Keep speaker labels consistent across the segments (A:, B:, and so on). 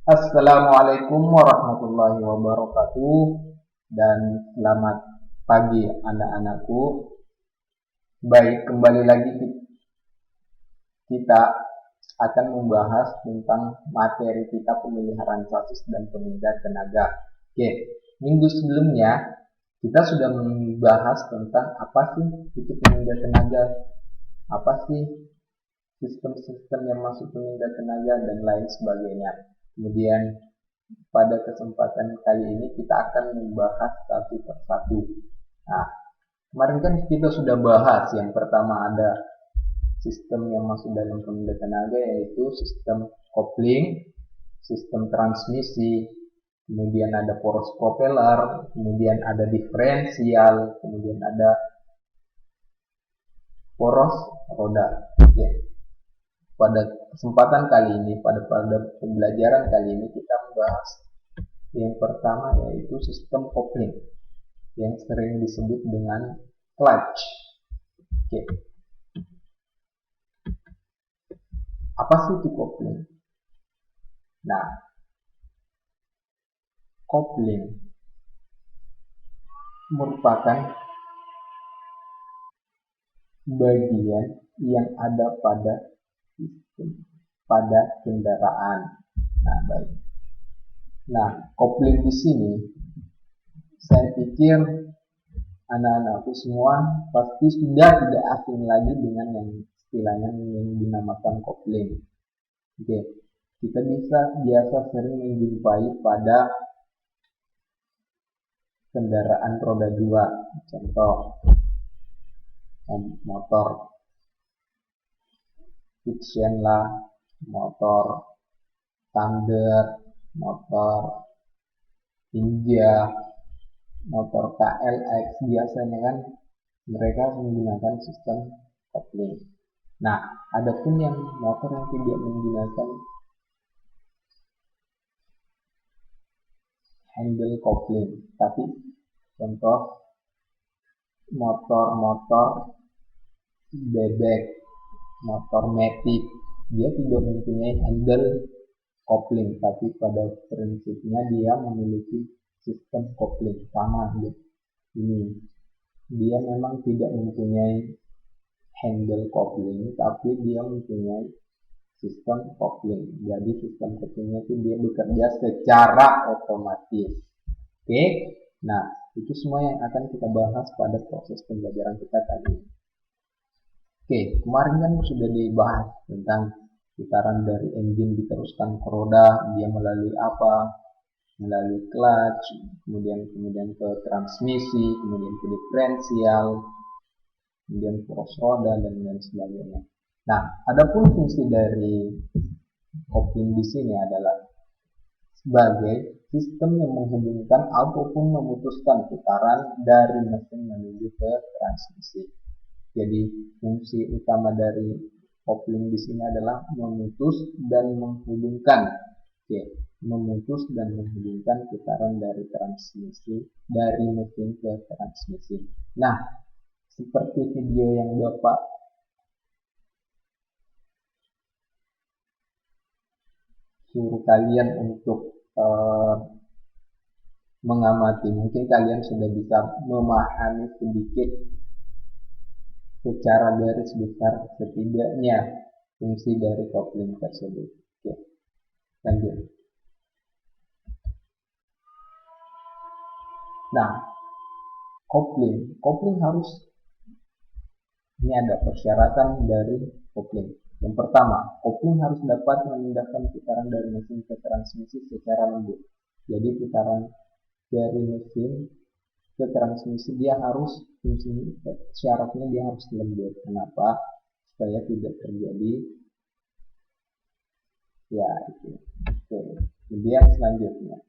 A: Assalamualaikum warahmatullahi wabarakatuh dan selamat pagi anak-anakku. Baik, kembali lagi kita akan membahas tentang materi kita pemeliharaan sasis dan pemindah tenaga. Oke, minggu sebelumnya kita sudah membahas tentang apa sih itu pemindah tenaga, apa sih sistem-sistem yang masuk pemindah tenaga dan lain sebagainya. Kemudian pada kesempatan kali ini kita akan membahas satu persatu. Nah, kemarin kan kita sudah bahas yang pertama ada sistem yang masuk dalam pemindah tenaga yaitu sistem kopling, sistem transmisi, kemudian ada poros propeller, kemudian ada diferensial, kemudian ada poros roda. Ya. Pada kesempatan kali ini, pada pembelajaran kali ini kita membahas yang pertama yaitu sistem kopling yang sering disebut dengan clutch. Oke. Apa sih itu kopling? Nah, kopling merupakan bagian yang ada pada kendaraan. Nah, baik. Nah, kopling di sini saya pikir anak-anakku semua pasti sudah tidak asing lagi dengan yang istilahnya yang dinamakan kopling. Oke, kita biasa sering menjumpai pada kendaraan roda 2, contoh motor fiction lah, motor Thunder, motor Ninja, motor KLX, biasanya kan mereka menggunakan sistem kopling. Nah, adapun yang motor yang tidak menggunakan handle kopling, tapi contoh motor-motor bebek, motor matic, dia tidak mempunyai handle kopling, tapi pada prinsipnya dia memiliki sistem kopling sama ini. Dia memang tidak mempunyai handle kopling, tapi dia mempunyai sistem kopling. Jadi sistem koplingnya itu dia bekerja secara otomatis. Oke, nah itu semua yang akan kita bahas pada proses pembelajaran kita tadi. Oke, kemarin kan sudah dibahas tentang putaran dari engine diteruskan ke roda, dia melalui apa? Melalui clutch, kemudian ke transmisi, kemudian ke diferensial, kemudian poros roda dan lain sebagainya. Nah, adapun fungsi dari kopling di sini adalah sebagai sistem yang menghubungkan ataupun memutuskan putaran dari mesin menuju ke transmisi. Jadi fungsi utama dari kopling di sini adalah memutus dan menghubungkan. Oke, memutus dan menghubungkan putaran dari transmisi dari mesin ke transmisi. Nah, seperti video yang Bapak suruh kalian untuk mengamati, mungkin kalian sudah bisa memahami sedikit secara garis besar setidaknya fungsi dari kopling tersebut. Oke, lanjut. Nah, kopling harus, ini ada persyaratan dari kopling. Yang pertama, kopling harus dapat memindahkan putaran dari mesin ke transmisi secara lembut. Jadi putaran dari mesin ke transmisi dia harus syaratnya dia harus lembut. Kenapa? Supaya tidak terjadi ya itu. Oke. Kemudian selanjutnya,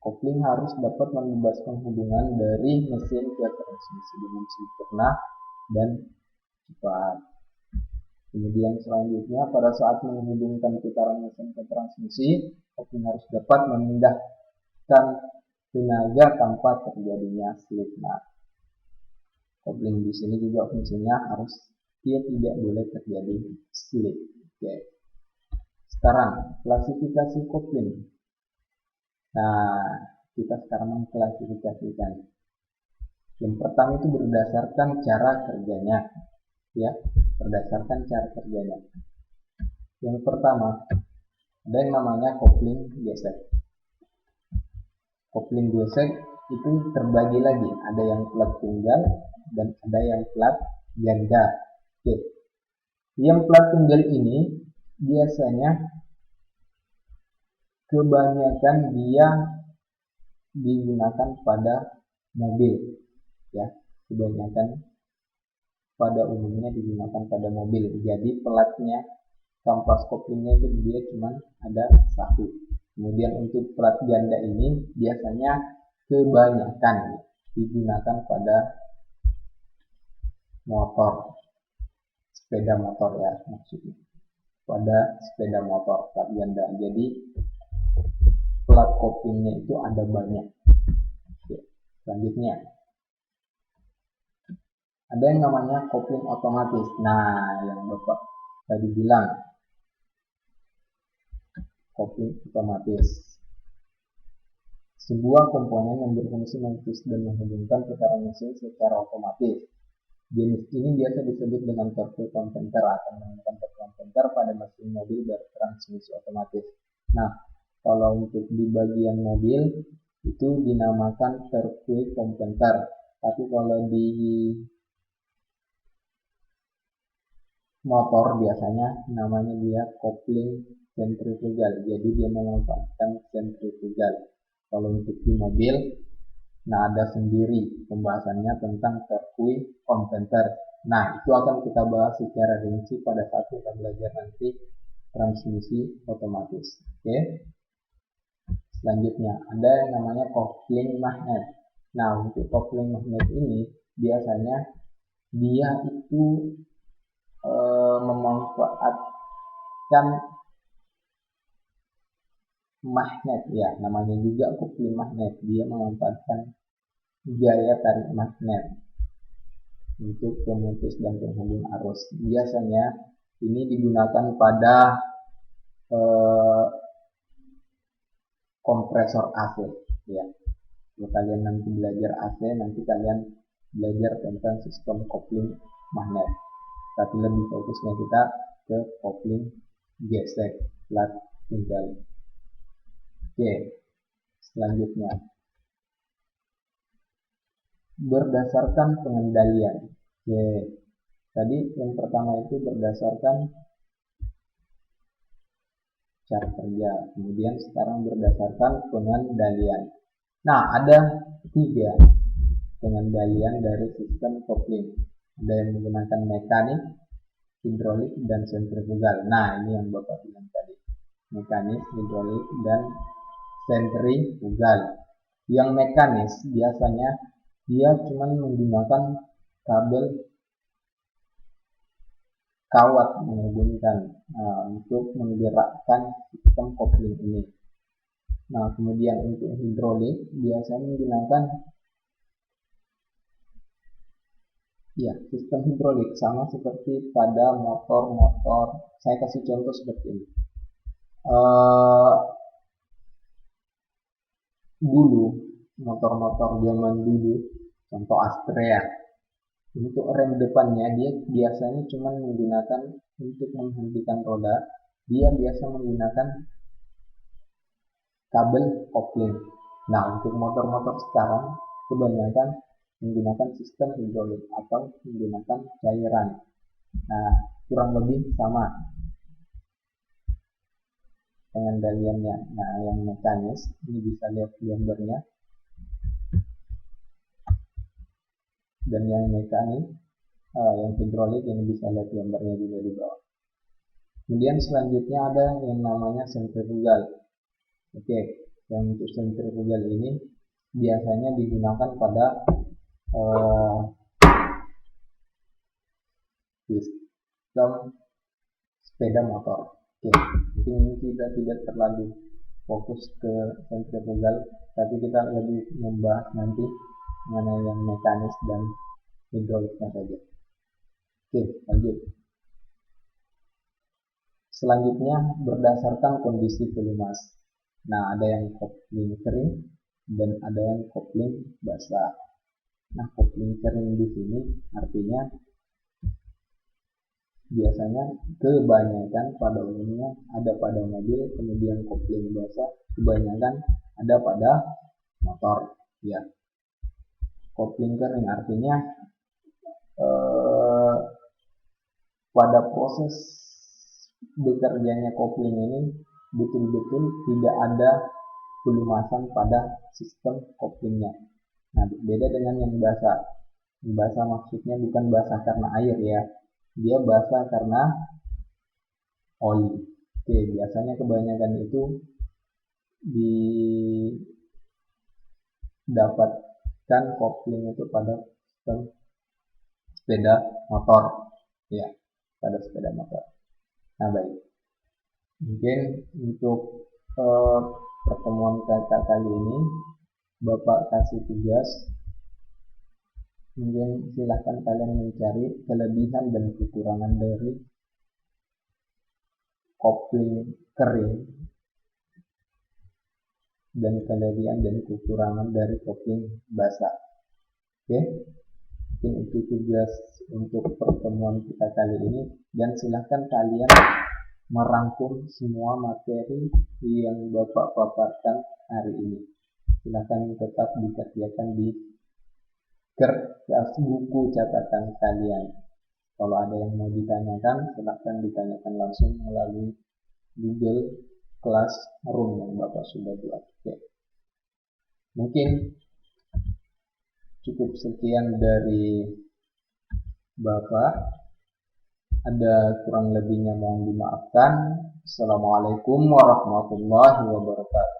A: kopling harus dapat membebaskan hubungan dari mesin ke transmisi dengan sempurna dan cepat. Kemudian selanjutnya, pada saat menghubungkan putaran mesin ke transmisi, kopling harus dapat memindahkan tenaga tanpa terjadinya slip. Nah, kopling di sini juga fungsinya harus dia tidak boleh terjadi slip. Oke. Sekarang klasifikasi kopling. Nah, kita sekarang mengklasifikasikan. Yang pertama itu berdasarkan cara kerjanya, ya, berdasarkan cara kerjanya. Yang pertama ada yang namanya kopling gesek. Kopling gesek itu terbagi lagi, ada yang plat tunggal dan ada yang plat ganda. Oke. Yang plat tunggal ini biasanya kebanyakan dia digunakan pada mobil, ya, kebanyakan pada umumnya digunakan pada mobil. Jadi platnya, kampas koplingnya itu dia cuma ada satu. Kemudian untuk plat ganda ini biasanya kebanyakan digunakan pada motor, sepeda motor ya maksudnya, pada sepeda motor plat ganda. Jadi plat koplingnya itu ada banyak. Oke. Selanjutnya ada yang namanya kopling otomatis. Nah, yang Bapak tadi bilang kopling otomatis, sebuah komponen yang berfungsi menghubungkan dan menghubungkan putaran mesin secara otomatis. Jenis ini biasa disebut dengan torque converter atau menggunakan torque converter pada mesin mobil bertransmisi otomatis. Nah, kalau untuk di bagian mobil itu dinamakan torque converter, tapi kalau di motor biasanya namanya dia kopling sentrifugal. Jadi dia memanfaatkan sentrifugal. Kalau untuk di mobil, nah ada sendiri pembahasannya tentang torque converter. Nah, itu akan kita bahas secara rinci pada saat kita belajar nanti transmisi otomatis. Oke. Selanjutnya ada yang namanya kopling magnet. Nah, untuk kopling magnet ini biasanya dia itu memanfaatkan magnet, ya, namanya juga kopling magnet. Dia memanfaatkan gaya tarik magnet untuk pemutus dan penghubung arus. Biasanya ini digunakan pada kompresor AC, ya. Kalau kalian nanti belajar AC, nanti kalian belajar tentang sistem kopling magnet. Tapi lebih fokusnya kita ke kopling gesek plat tunggal. Oke, selanjutnya berdasarkan pengendalian. Oke, tadi yang pertama itu berdasarkan cara kerja, kemudian sekarang berdasarkan pengendalian. Nah, ada 3 pengendalian dari sistem kopling. Ada yang menggunakan mekanik, hidrolik, dan sentrifugal. Nah, ini yang Bapak bilang tadi, mekanis, hidrolik, dan sentrifugal. Yang mekanis biasanya dia cuma menggunakan kabel kawat menghubungkan untuk menggerakkan sistem kopling ini. Nah, kemudian untuk hidrolik biasanya menggunakan sistem hidrolik sama seperti pada motor-motor. Saya kasih contoh seperti ini. Dulu motor-motor zaman dulu, contoh Astrea, untuk rem depannya dia biasanya cuma menggunakan untuk menghentikan roda, dia biasa menggunakan kabel kopling. Nah, untuk motor-motor sekarang kebanyakan menggunakan sistem hidrolik atau menggunakan cairan. Nah, kurang lebih sama pengendaliannya. Nah, yang mekanis ini bisa lihat gambarnya, dan yang mekanik, yang hidrolik ini bisa lihat gambarnya juga di bawah. Kemudian selanjutnya ada yang namanya sentrifugal. Oke, yang untuk sentrifugal ini biasanya digunakan pada sistem sepeda motor. Oke, mungkin ini tidak terlalu fokus ke sentrifugal, tapi kita lebih membahas nanti mengenai yang mekanis dan hidroliknya saja. Oke, lanjut. Selanjutnya berdasarkan kondisi pelumas. Nah, ada yang kopling kering dan ada yang kopling basah. Nah, kopling kering di sini artinya biasanya kebanyakan pada umumnya ada pada mobil, kemudian kopling basah kebanyakan ada pada motor. Ya, kopling kering artinya pada proses bekerjanya kopling ini betul-betul tidak ada pelumasan pada sistem koplingnya. Nah, beda dengan yang basah. Basah maksudnya bukan basah karena air ya, dia basah karena oli. Oke, biasanya kebanyakan itu didapatkan kopling itu pada sistem sepeda motor ya, pada sepeda motor. Nah, baik, mungkin untuk pertemuan kakak kali ini Bapak kasih tugas, mungkin silahkan kalian mencari kelebihan dan kekurangan dari kopling kering dan kelebihan dan kekurangan dari kopling basah. Oke, mungkin itu tugas untuk pertemuan kita kali ini, dan silahkan kalian merangkum semua materi yang Bapak paparkan hari ini. Silahkan tetap dikerjakan di kertas buku catatan kalian. Kalau ada yang mau ditanyakan, silahkan ditanyakan langsung melalui Google Classroom yang Bapak sudah buat. Oke. Mungkin cukup sekian dari Bapak. Ada kurang lebihnya mohon dimaafkan. Assalamualaikum warahmatullahi wabarakatuh.